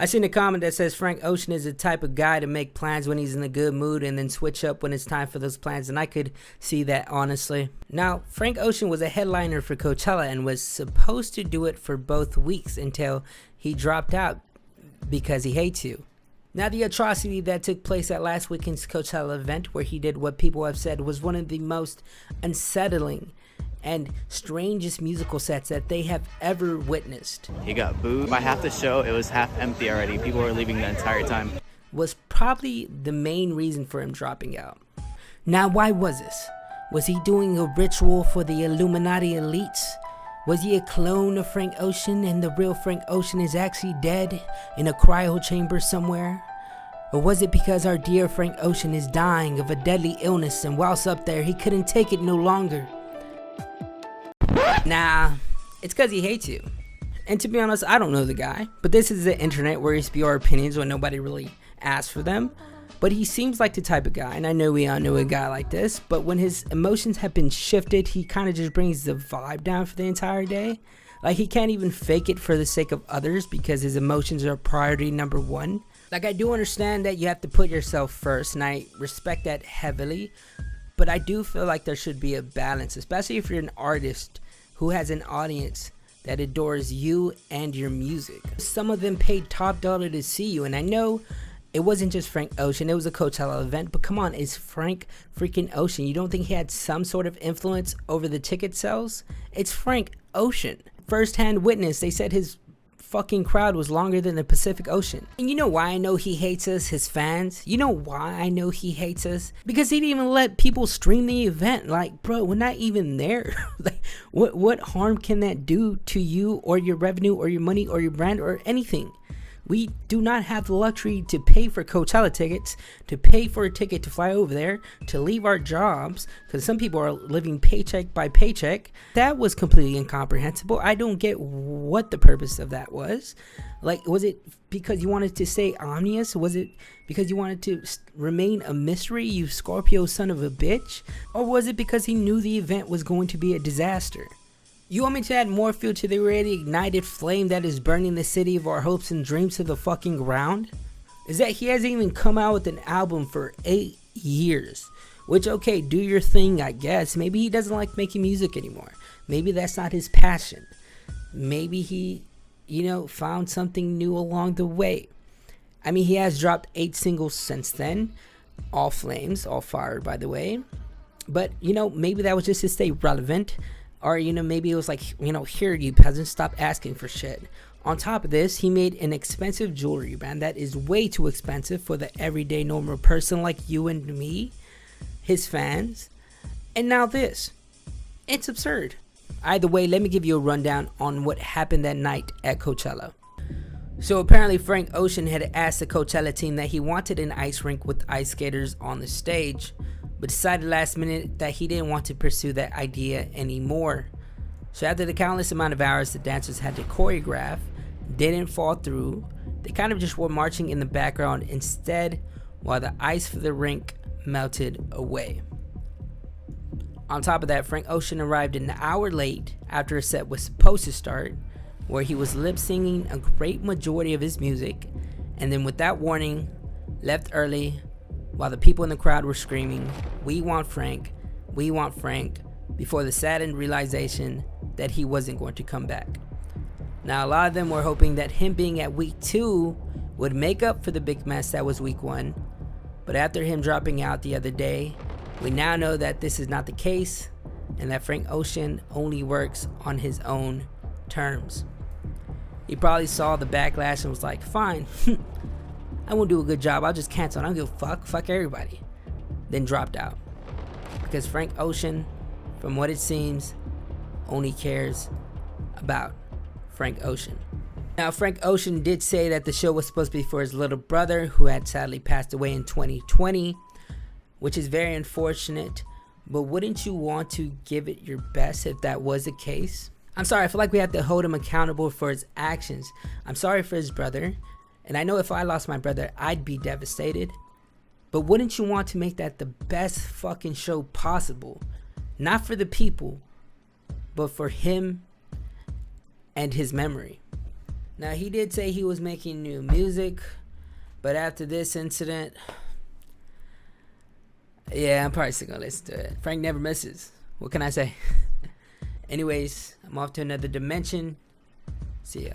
seen a comment that says Frank Ocean is the type of guy to make plans when he's in a good mood and then switch up when it's time for those plans, and I could see that, honestly. Now, Frank Ocean was a headliner for Coachella and was supposed to do it for both weeks until he dropped out because he hates you. Now, the atrocity that took place at last weekend's Coachella event, where he did what people have said was one of the most unsettling and strangest musical sets that they have ever witnessed. He got booed. By half the show, it was half empty already. People were leaving the entire time. Was probably the main reason for him dropping out. Now, why was this? Was he doing a ritual for the Illuminati elites? Was he a clone of Frank Ocean and the real Frank Ocean is actually dead in a cryo chamber somewhere? Or was it because our dear Frank Ocean is dying of a deadly illness and whilst up there he couldn't take it no longer? Nah, it's because he hates you. And to be honest, I don't know the guy, but this is the internet where we spew our opinions when nobody really asks for them. But he seems like the type of guy, and I know we all know a guy like this, but when his emotions have been shifted, he kind of just brings the vibe down for the entire day. Like, he can't even fake it for the sake of others because his emotions are priority number one. Like, I do understand that you have to put yourself first, and I respect that heavily, but I do feel like there should be a balance, especially if you're an artist who has an audience that adores you and your music. Some of them paid top dollar to see you, and I know it wasn't just Frank Ocean, it was a Coachella event, but come on, it's Frank freaking Ocean. You don't think he had some sort of influence over the ticket sales? It's Frank Ocean. First-hand witness, they said his fucking crowd was longer than the Pacific Ocean. And you know why I know he hates us, his fans? You know why I know he hates us? Because he didn't even let people stream the event. Like, bro, we're not even there. Like, what harm can that do to you or your revenue or your money or your brand or anything? We do not have the luxury to pay for Coachella tickets, to pay for a ticket to fly over there, to leave our jobs, because some people are living paycheck by paycheck. That was completely incomprehensible. I don't get what the purpose of that was. Like, was it because you wanted to stay omnious? Was it because you wanted to remain a mystery, you Scorpio son of a bitch? Or was it because he knew the event was going to be a disaster? You want me to add more fuel to the already ignited flame that is burning the city of our hopes and dreams to the fucking ground? Is that he hasn't even come out with an album for 8 years. Which, okay, do your thing, I guess. Maybe he doesn't like making music anymore. Maybe that's not his passion. Maybe he, found something new along the way. I mean, he has dropped 8 singles since then. All flames, all fire, by the way. But, maybe that was just to stay relevant. Or, maybe it was like, here, you peasants, stop asking for shit. On top of this, he made an expensive jewelry brand that is way too expensive for the everyday normal person like you and me, his fans. And now this. It's absurd. Either way, let me give you a rundown on what happened that night at Coachella. So apparently Frank Ocean had asked the Coachella team that he wanted an ice rink with ice skaters on the stage, but decided last minute that he didn't want to pursue that idea anymore. So after the countless amount of hours the dancers had to choreograph didn't fall through, they kind of just were marching in the background instead while the ice for the rink melted away. On top of that, Frank Ocean arrived an hour late after a set was supposed to start, where he was lip singing a great majority of his music, and then without warning left early while the people in the crowd were screaming, "We want Frank, we want Frank," before the saddened realization that he wasn't going to come back. Now, a lot of them were hoping that him being at week 2 would make up for the big mess that was week 1, but after him dropping out the other day, we now know that this is not the case, and that Frank Ocean only works on his own terms. He probably saw the backlash and was like, fine, I won't do a good job, I'll just cancel, I don't give a fuck everybody. Then dropped out. Because Frank Ocean, from what it seems, only cares about Frank Ocean. Now, Frank Ocean did say that the show was supposed to be for his little brother, who had sadly passed away in 2020, which is very unfortunate, but wouldn't you want to give it your best if that was the case? I'm sorry, I feel like we have to hold him accountable for his actions. I'm sorry for his brother, and I know if I lost my brother, I'd be devastated, but wouldn't you want to make that the best fucking show possible? Not for the people, but for him and his memory. Now, he did say he was making new music, but after this incident, yeah, I'm probably still gonna listen to it. Frank never misses. What can I say? Anyways, I'm off to another dimension. See ya.